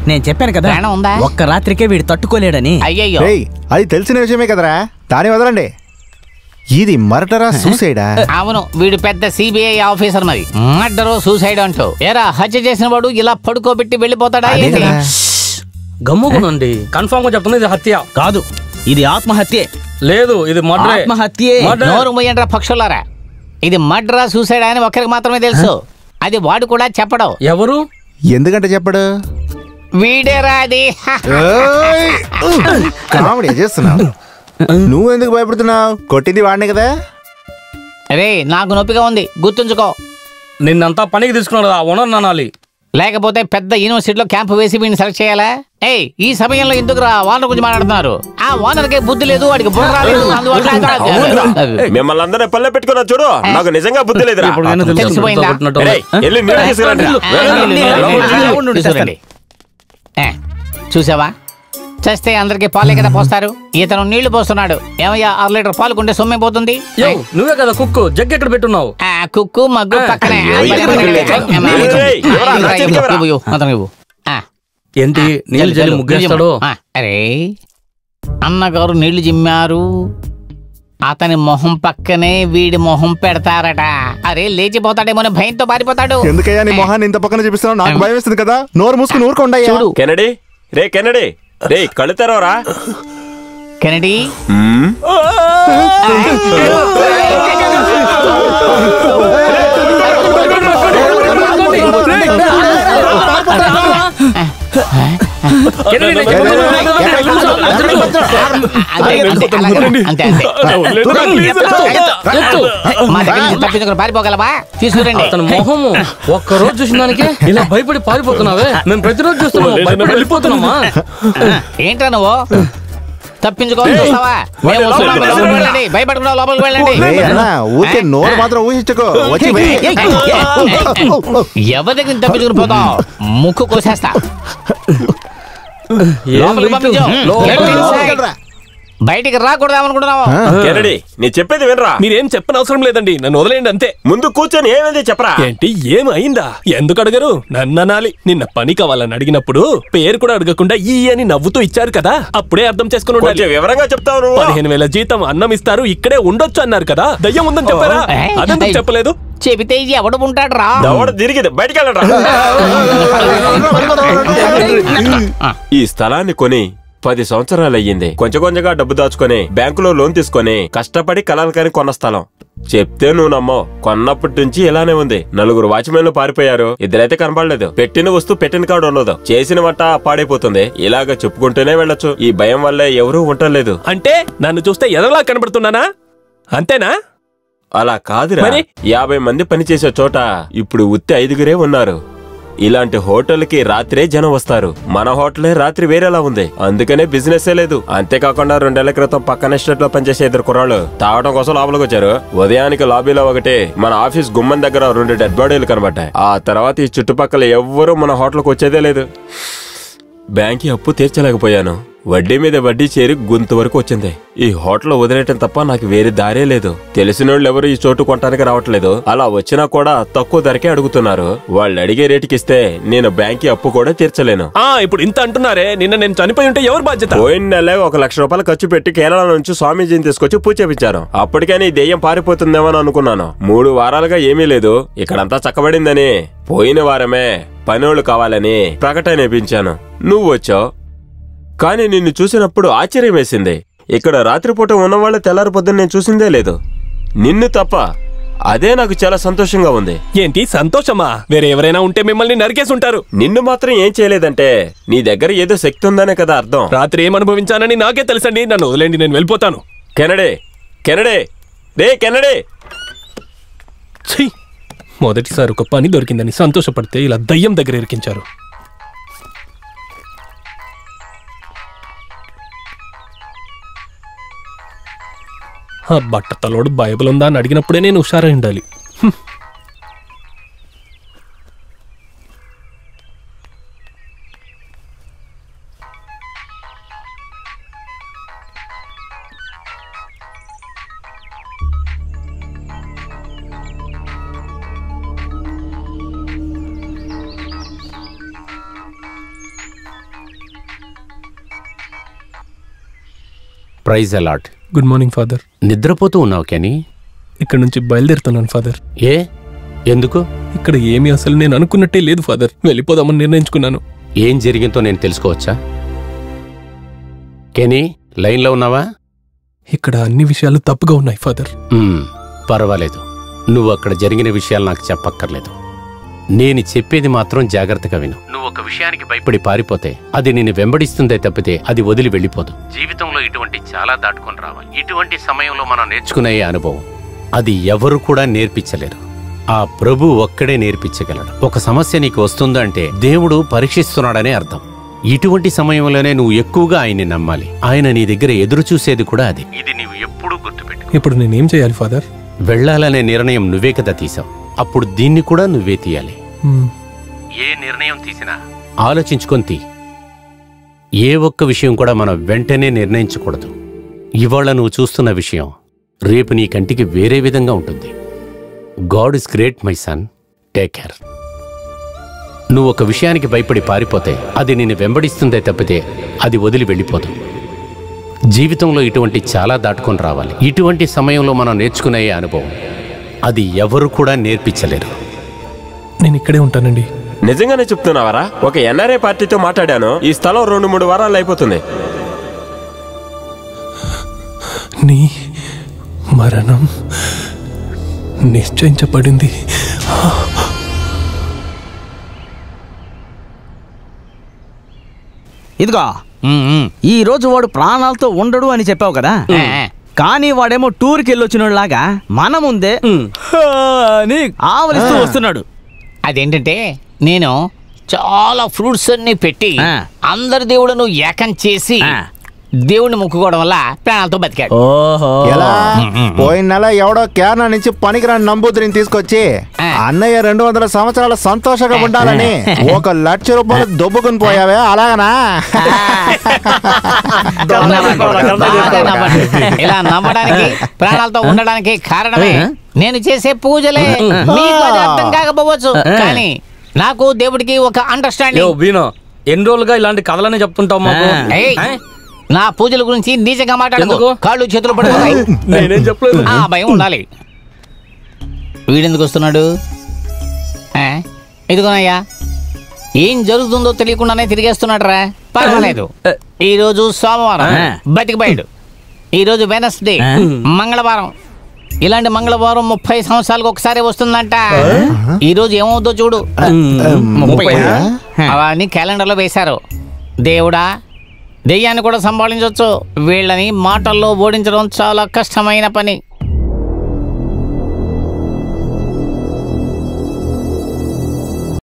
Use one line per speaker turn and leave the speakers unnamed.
నేను చెప్పాను కదా ఒక్క రాత్రికే వీడు తట్టుకోలేడని.
అయ్యయ్యో
అది తెలిసిన విషయమే కదరా, దాని వదలండి. ఇది మర్డరా సూసైడా?
అవును, వీడు పెద్ద సిబిఐ ఆఫీసర్. మరి మర్డరు సూసైడ్ అంటూ ఏరా హత్య చేసిన వాడు ఇలా పడుకోబెట్టి వెళ్ళిపోతాడా?
గమ్ముకునండి, కన్ఫర్మ్ గా చెప్తున్నా ఇది హత్య
కాదు, ఇది ఆత్మహత్యే.
లేదు, ఇది మర్డర్.
ఆత్మహత్యే.
నోరు మూయండ్రా పక్షులారా, ఇది మర్డరా సూసైడ్ అని ఒకరికి మాత్రమే తెలుసు. అది వాడు కూడా చెప్పడు.
ఎవరు?
ఎందుకంటే చెప్పడు?
వీడేరా అది.
కామెడీ చేస్తున్నావు. నువ్వెందుకు భయపడుతున్నావు? కొట్టింది వాడినే కదా.
అరే నాకు నొప్పిగా ఉంది, గుర్తుంచుకో.
నిన్నంతా పనికి తీసుకున్నాడు ఆ ఓనర్ అనాలి.
లేకపోతే పెద్ద యూనివర్సిటీలో క్యాంప్ వేసి వీడిని సెలెక్ట్ చేయాలా? ఈ సమయంలో ఎందుకు రా ఓనర్ గురించి మాట్లాడుతున్నారు? ఆ ఓనర్ కి బుద్ధి లేదు, వాడికి బుర్ర రాలేదు.
మిమ్మల్ని అందరూ పల్లె పెట్టుకున్నా చూడు, నాకు నిజంగా బుద్ధి లేదు.
చూసావా, చేస్తే అందరికి పాలే కదా పోస్తారు. ఇతను నీళ్లు పోస్తున్నాడు. ఏమయ్యా 6 లీటర్ పాలు కొంటే సొమ్మే పోతుంది.
నువ్వే కదా కుక్కు, జగ్ ఎక్కడ పెట్టున్నావు?
కుక్కు మగ్గు పక్కనే.
ఏంటి నీళ్ళు జల్లి ముగ్గేస్తాడు?
అరే అన్నగారు నీళ్లు జిమ్మారు, అతని మొహం పక్కనే వీడి మొహం పెడతారట. అరే లేచిపోతాడేమో భయంతో పారిపోతాడు.
ఎందుకయ్యా నీ మొహాన్ని ఇంత పక్కన చూపిస్తున్నావు? నాకు భయం వేస్తుంది కదా. నోరు మూసుకుని ఊరుకోండి.
కెనడీ, రే కెనడీ, రే కళ్ళు తెరవరా.
కెనడీ పారిపోగలవా? తీసుకురండి.
అతను మొహము ఒక్కరోజు చూసిన దానికి ఇలా భయపడి పారిపోతున్నావే. మేము ప్రతిరోజు చూస్తున్నాం, వెళ్ళిపోతున్నామా?
ఏంట్రా నువ్వు తప్పించుకోవాలి చూస్తావా? భయపడకుండా లోపలికి వెళ్ళండి.
నోరు మాత్రం ఊహించుకో.
ఎవరి దగ్గర తప్పించుకుని పోతావు? ముక్కు కోసేస్తా. బయటికి రాకూడదామనుకుంటున్నావా?
కెనడీ నీ చెప్పేది వినరా.
మీరేం చెప్పనవసరం లేదండి, నన్ను వదిలేయండి అంతే.
ముందు కూర్చొని ఏమైంది చెప్పరా.
ఏంటి ఏమైందా? ఎందుకు అడగరు? నన్ను అనాలి. నిన్న పని కావాలని అడిగినప్పుడు పేరు కూడా అడగకుండా ఈ అని నవ్వుతూ ఇచ్చారు కదా, అప్పుడే అర్థం చేసుకుని ఉండాలి.
వివరంగా చెప్తాను.
15,000 జీతం, అన్నం ఇస్తారు, ఇక్కడే ఉండొచ్చు అన్నారు కదా. దయ్యం ఉందని చెప్పారా? అదెందుకు చెప్పలేదు?
చెబితే ఎవడు ఉంటాడు రా.
తిరిగి బయటికి వెళ్ళరా. ఈ స్థలాన్ని కొని 10 సంవత్సరాలు అయ్యింది. కొంచెం కొంచెంగా డబ్బు దాచుకొని బ్యాంకులో లోన్ తీసుకొని కష్టపడి కలలకని కొన్న స్థలం. చెప్తే నువ్వు నమ్మవు, కొన్నప్పటి నుంచి ఇలానే ఉంది. 4 వాచ్మెన్లు పారిపోయారు, 2 అయితే కనపడలేదు. పెట్టిన వస్తువు పెట్టిన కాడు ఉండదు, చేసిన వంట పాడైపోతుంది. ఇలాగ చెప్పుకుంటూనే వెళ్ళొచ్చు. ఈ భయం వల్లే ఎవరూ ఉండలేదు.
అంటే నన్ను చూస్తే ఎదలా కనబడుతున్నానా? అంతేనా?
అలా కాదురా. 50 మంది పనిచేసే చోట ఇప్పుడు ఉత్తి 5గురే ఉన్నారు. ఇలాంటి హోటల్ కి రాత్రే జనం వస్తారు. మన హోటలే రాత్రి వేరేలా ఉంది, అందుకనే బిజినెస్ లేదు. అంతేకాకుండా 2 ఏళ్ల క్రితం పక్కన ఎస్టేట్ లో పనిచేసే 2 కుర్రాళ్ళు తాగడం కోసం లోపలికి వచ్చారు. ఉదయానికి లాబీలో ఒకటి, మన ఆఫీస్ గుమ్మం దగ్గర 2 డెడ్ బాడీలు కనబడ్డాయి. ఆ తర్వాత ఈ చుట్టుపక్కల ఎవ్వరూ మన హోటల్కి వచ్చేదే లేదు. బ్యాంకి అప్పు తీర్చలేకపోయాను. వడ్డీ మీద వడ్డీ చేరి గొంతు వరకు వచ్చింది. ఈ హోటల్ వదిలేయటం తప్ప నాకు వేరే దారే లేదు. తెలిసినోళ్ళు ఎవరు ఈ చోటు కొనడానికి రావట్లేదు. అలా వచ్చినా కూడా తక్కువ ధరకే అడుగుతున్నారు. వాళ్ళు అడిగే రేటుకి ఇస్తే నేను బ్యాంకి అప్పు కూడా తీర్చలేను.
ఇప్పుడు ఇంత అంటున్నారే, నిన్న నేను చనిపోయి ఉంటే ఎవరు బాధ్యత?
పోయిన నెల 1 లక్ష రూపాయలు ఖర్చు పెట్టి కేరళ నుంచి స్వామీజీని తీసుకొచ్చి పూజ చేపించారు. అప్పటికైనా ఈ దెయ్యం పారిపోతుందేమో అనుకున్నాను. 3 వారాలుగా ఏమీ లేదు. ఇక్కడంతా చక్కబడిందని పోయిన వారమే పనోళ్ళు కావాలని ప్రకటన వేయించాను. నువ్వు వచ్చావు, కానీ నిన్ను చూసినప్పుడు ఆశ్చర్యం వేసింది. ఇక్కడ రాత్రిపూట ఉన్నవాళ్ళ తెల్లారి పొద్దున్న నేను చూసిందే లేదు, నిన్ను తప్ప. అదే నాకు చాలా సంతోషంగా ఉంది.
ఏంటి సంతోషమా? వేరే ఎవరైనా ఉంటే మిమ్మల్ని నరికేసి ఉంటారు.
నిన్ను మాత్రం ఏం చేయలేదంటే నీ దగ్గర ఏదో శక్తి ఉందనే కదా అర్థం.
రాత్రి ఏమనుభవించానని నాకే తెలుసండి. నన్ను వదిలేండి, నేను వెళ్ళిపోతాను.
కెనడే, కెనడే, రే కెనడే.
మొదటిసారి ఒక పని దొరికిందని సంతోషపడితే ఇలా దయ్యం దగ్గర ఇరికించారు. ఆ బట్టతలోడు బైబిల్ ఉందా అని అడిగినప్పుడే నేను హుషారై ఉండాలి.
Praise a lot.
Good morning father.
నిద్రపోతూ ఉన్నావు కెనీ?
ఇక్కడ నుంచి బయలుదేరుతున్నాను ఫాదర్.
ఏ ఎందుకు?
ఇక్కడ ఏమీ అసలు నేను అనుకున్నట్టే లేదు ఫాదర్. వెళ్ళిపోదామని నిర్ణయించుకున్నాను.
ఏం జరిగిందో నేను తెలుసుకోవచ్చా? కెనీ లైన్లో ఉన్నావా?
ఇక్కడ అన్ని విషయాలు తప్పుగా ఉన్నాయి ఫాదర్.
పర్వాలేదు, నువ్వు అక్కడ జరిగిన విషయాలు నాకు చెప్పక్కర్లేదు. నేను చెప్పేది మాత్రం జాగ్రత్తగా విను. నువ్వు ఒక విషయానికి భయపడి పారిపోతే అది నిన్ను వెంబడిస్తుందే తప్పితే అది వదిలి వెళ్ళిపోదు. జీవితంలో ఇటువంటి చాలా దాటుకొని రావాలి. ఇటువంటి సమయంలో మనం నేర్చుకునే అనుభవం అది ఎవరు కూడా నేర్పించలేరు. ఆ ప్రభు ఒక్కడే నేర్పించగలడు. ఒక సమస్య నీకు వస్తుందంటే దేవుడు పరీక్షిస్తున్నాడనే అర్థం. ఇటువంటి సమయంలోనే నువ్వు ఎక్కువగా ఆయన్ని నమ్మాలి. ఆయన నీ దగ్గర ఎదురు చూసేది కూడా అది. ఇది నీవు ఎప్పుడూ గుర్తుపెట్టు.
ఇప్పుడు నేనేం చేయాలి ఫాదర్?
వెళ్ళాలనే నిర్ణయం నువ్వే కదా తీసావు, అప్పుడు దీన్ని కూడా నువ్వే తీయాలి. ఏ నిర్ణయం తీసినా ఆలోచించుకొని తీ. ఏ ఒక్క విషయం కూడా మనం వెంటనే నిర్ణయించకూడదు. ఇవాళ నువ్వు చూస్తున్న విషయం రేపు నీ కంటికి వేరే విధంగా ఉంటుంది. God is great my son, take care. నువ్వు ఒక విషయానికి భయపడి పారిపోతే అది నిన్ను వెంబడిస్తుందే తప్పితే అది వదిలి వెళ్ళిపోదు. జీవితంలో ఇటువంటి చాలా దాటుకొని రావాలి. ఇటువంటి సమయంలో మనం నేర్చుకునే అనుభవం అది ఎవరు కూడా నేర్పించలేరు.
నేను ఇక్కడే ఉంటానండి.
నిజంగానే చెప్తున్నావారా? ఒక ఎన్ఆర్ఐ పార్టీతో మాట్లాడాను. ఈ స్థలం 2-3 వారాలు అయిపోతుంది.
నీ మరణం నిశ్చయించబడింది.
ఇదిగో, ఈ రోజు వాడు ప్రాణాలతో ఉండడు అని చెప్పావు కదా, కానీ వాడేమో టూర్కి వెళ్ళొచ్చినలాగా మన ముందే అని ఆవలిస్తూ వస్తున్నాడు.
అదేంటంటే నేను చాలా ఫ్రూట్స్ అన్ని పెట్టి అందరి దేవుడును ఏకం చేసి దేవుడిని ముక్కుకోవడం వల్ల ప్రాణాలతో బతికాడు.
ఎలా? పోయిన నెల ఎవడో కేరళ నుంచి పనికిరాని నంబూదిరిని తీసుకొచ్చి అన్నయ్య 200 సంవత్సరాల సంతోషంగా ఉండాలని 1 లక్ష రూపాయలు దొబ్బుకుని పోయావే, అలాగనా?
ఇలా నమ్మడానికి ప్రాణాలతో ఉండడానికి కారణమే నేను చేసే పూజలే. మీకు అది అర్థం కాకపోవచ్చు, కానీ నాకు దేవుడికి ఒక అండర్స్టాండింగ్.
ఎన్ని రోజులుగా ఇలాంటి కథలనే చెప్తుంటావు మాకు.
నా పూజల గురించి నీచంగా మాట్లాడకు. కాళ్ళు చేతులు పడిపోతాయి.
నేనేం చెప్పలేదు.
ఆ భయం ఉండాలి. వీడెందుకు వస్తున్నాడు? ఇదిగోనయ్యా, ఏం జరుగుతుందో తెలియకుండానే తిరిగేస్తున్నాడు రా. పర్వాలేదు, ఈ రోజు సోమవారం బతికిపోయాడు. ఈ రోజు వెనస్డే మంగళవారం. ఇలాంటి మంగళవారం 30 సంవత్సరాలకు ఒకసారి వస్తుందంట. ఈ రోజు ఏమవుతుందో చూడు. అవన్నీ క్యాలెండర్లో వేశారు. దేవుడా, దెయ్యాన్ని కూడా సంభాళించవచ్చు. వీళ్ళని మాటల్లో ఓడించడం చాలా కష్టమైన పని.